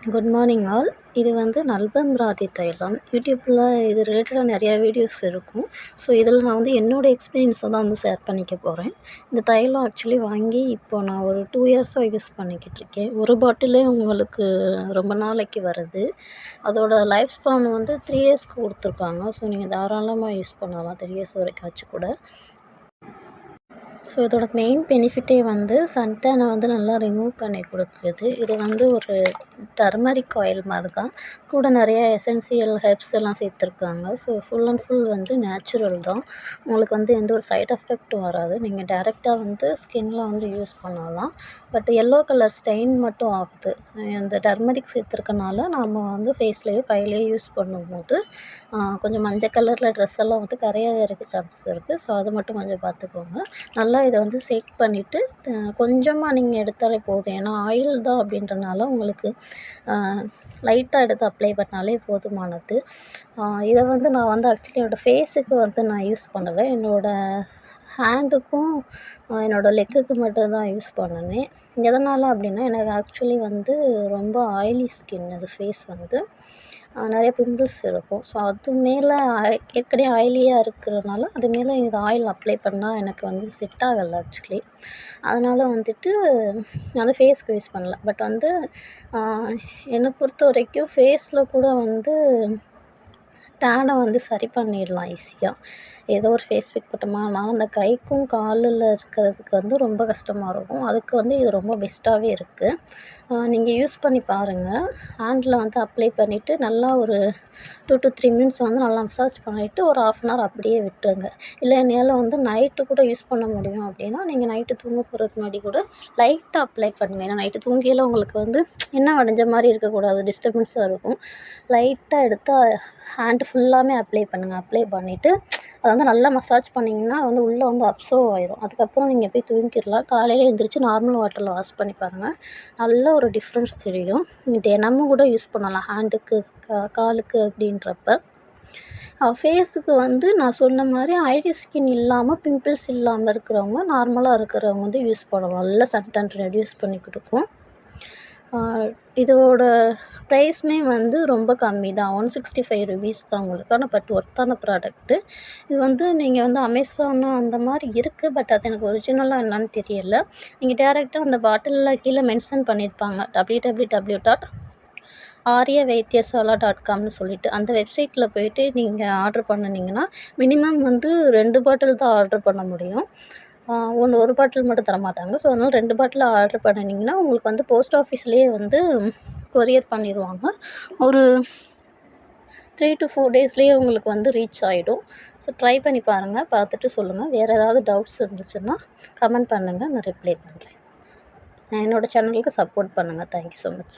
Good morning all. இது வந்து நல்பம்ராதி தைலம். யூடியூப்பில் இது ரிலேட்டடாக நிறையா வீடியோஸ் இருக்கும். ஸோ இதில் நான் வந்து என்னோடய எக்ஸ்பீரியன்ஸை தான் வந்து ஷேர் பண்ணிக்க போகிறேன். இந்த தைலம் ஆக்சுவலி வாங்கி இப்போ நான் ஒரு 2 இயர்ஸாக யூஸ் பண்ணிக்கிட்டு இருக்கேன். ஒரு பாட்டிலே உங்களுக்கு ரொம்ப நாளைக்கு வருது. அதோட லைஃப் ஸ்பான் வந்து 3 இயர்ஸ்க்கு கொடுத்துருக்காங்க. ஸோ நீங்கள் தாராளமாக யூஸ் பண்ணலாம் 3 இயர்ஸ் வரைக்கும் ஆச்சு கூட. ஸோ இதோட மெயின் பெனிஃபிட்டே வந்து சன்டேனை வந்து நல்லா ரிமூவ் பண்ணி கொடுக்குது. இது வந்து ஒரு டர்மரிக் ஆயில் மாதிரி தான். கூட நிறைய எசென்சியல் ஹெர்ப்ஸ் எல்லாம் சேர்த்துருக்காங்க. ஸோ ஃபுல் அண்ட் ஃபுல் வந்து நேச்சுரல் தான். உங்களுக்கு வந்து எந்த ஒரு சைட் எஃபெக்ட்டும் வராது. நீங்கள் டேரெக்டாக வந்து ஸ்கின்ல வந்து யூஸ் பண்ணலாம். பட் எல்லோ கலர் ஸ்டெயின் மட்டும் ஆகுது. இந்த டர்மரிக் சேர்த்துருக்கனால நம்ம வந்து ஃபேஸ்லேயோ கையிலையோ யூஸ் பண்ணும்போது கொஞ்சம் மஞ்சள் கலரில் ட்ரெஸ் எல்லாம் வந்து கரையாகிறதுக்கு சான்சஸ் இருக்குது. ஸோ அதை மட்டும் கொஞ்சம் பார்த்துக்கோங்க. நல்லா இதை வந்து ஷேக் பண்ணிவிட்டு கொஞ்சமாக நீங்கள் எடுத்தாலே போதும். ஏன்னா ஆயில் தான் அப்படின்றனால உங்களுக்கு லைட்டாக எடுத்து அப்ளை பண்ணாலே போதுமானது. இதை வந்து நான் வந்து ஆக்சுவலி என்னோடய ஃபேஸுக்கு வந்து நான் யூஸ் பண்ணலை. என்னோடய ஹேண்டுக்கும் என்னோடய லெக்குக்கு மட்டும் தான் யூஸ் பண்ணினேன். எதனால் அப்படின்னா எனக்கு ஆக்சுவலி வந்து ரொம்ப ஆயிலி ஸ்கின். அது ஃபேஸ் வந்து நிறைய பிம்பிள்ஸ் இருக்கும். ஸோ அது மேலே ஏற்கனவே ஆயிலியாக இருக்கிறனால அது மேலே இந்த ஆயில் அப்ளை பண்ணால் எனக்கு வந்து செட் ஆகலை ஆக்சுவலி. அதனால் வந்துட்டு நான் வந்து ஃபேஸ்க்கு யூஸ் பண்ணல. பட் வந்து என்னை பொறுத்த வரைக்கும் ஃபேஸில் கூட வந்து டேனை வந்து சரி பண்ணிடலாம் ஈஸியாக. ஏதோ ஒரு ஃபேஸ் பேக் போட்டோமா, நான் அந்த கைக்கும் காலில் இருக்கிறதுக்கு வந்து ரொம்ப கஷ்டமாக இருக்கும். அதுக்கு வந்து இது ரொம்ப பெஸ்ட்டாகவே இருக்குது. நீங்கள் யூஸ் பண்ணி பாருங்கள். ஹேண்டில் வந்து அப்ளை பண்ணிவிட்டு நல்லா ஒரு 2 to 3 மினிட்ஸ் வந்து நல்லா மசாஜ் பண்ணிவிட்டு ஒரு 1/2 அன் ஹவர் அப்படியே விட்டுருங்க. இல்லை என்னால் வந்து நைட்டு கூட யூஸ் பண்ண முடியும் அப்படின்னா நீங்கள் நைட்டு தூங்க போகிறதுக்கு முன்னாடி கூட லைட்டாக அப்ளை பண்ணுங்கள். ஏன்னா நைட்டு தூங்கியில் உங்களுக்கு வந்து எண்ணெய் வடிஞ்ச மாதிரி இருக்கக்கூடாது, டிஸ்டர்பன்ஸாக இருக்கும். லைட்டாக எடுத்து ஹேண்டு ஃபுல்லாமே அப்ளை பண்ணுங்கள். அப்ளை பண்ணிவிட்டு அதை வந்து நல்லா மசாஜ் பண்ணிங்கன்னா அது வந்து உள்ளே வந்து அப்சர்வ் ஆயிரும். அதுக்கப்புறம் நீங்கள் போய் தூங்கிடலாம். காலையில் எழுந்திரிச்சு நார்மல் வாட்டரில் வாஷ் பண்ணி பாருங்கள். நல்ல ஒரு டிஃப்ரென்ஸ் தெரியும். நீங்கள் தினமும் கூட யூஸ் பண்ணலாம் ஹேண்டுக்கு காலுக்கு அப்படின்றப்ப. ஃபேஸுக்கு வந்து நான் சொன்ன மாதிரி ஆயிலி ஸ்கின் இல்லாமல் பிம்பிள்ஸ் இல்லாமல் இருக்கிறவங்க, நார்மலாக இருக்கிறவங்க வந்து யூஸ் பண்ணலாம். நல்ல சன்டேன் ரெடியூஸ் பண்ணி கொடுக்கும். இதோட ப்ரைஸுமே வந்து ரொம்ப கம்மி தான். 165 ருபீஸ் தான் உங்களுக்கு. ஆனால் பட் ஒர்த்தான ப்ராடக்ட்டு. இது வந்து நீங்கள் வந்து அமேசான் அந்த மாதிரி இருக்குது. பட் அது எனக்கு ஒரிஜினலாக என்னன்னு தெரியலை. நீங்கள் டேரெக்டாக அந்த பாட்டிலில் கீழே மென்ஷன் பண்ணியிருப்பாங்க www.aryavaidyasaala.comனு சொல்லிட்டு. அந்த வெப்சைட்டில் போய்ட்டு நீங்கள் ஆர்டர் பண்ணினீங்கன்னா மினிமம் வந்து 2 பாட்டில் தான் ஆர்டர் பண்ண முடியும். ஒரு பாட்டில் மட்டும் தரமாட்டாங்க. ஸோ அதனால் 2 பாட்டில் ஆர்டர் பண்ணினீங்கன்னா உங்களுக்கு வந்து போஸ்ட் ஆஃபீஸ்லேயே வந்து கொரியர் பண்ணிடுவாங்க. ஒரு 3 to 4 டேஸ்லேயே உங்களுக்கு வந்து ரீச் ஆகிடும். ஸோ ட்ரை பண்ணி பாருங்கள். பார்த்துட்டு சொல்லுங்கள். வேறு ஏதாவது டவுட்ஸ் இருந்துச்சுன்னா கமெண்ட் பண்ணுங்கள். நான் ரிப்ளை பண்ணுறேன். என்னோடய சேனலுக்கு சப்போர்ட் பண்ணுங்கள். Thank you so much.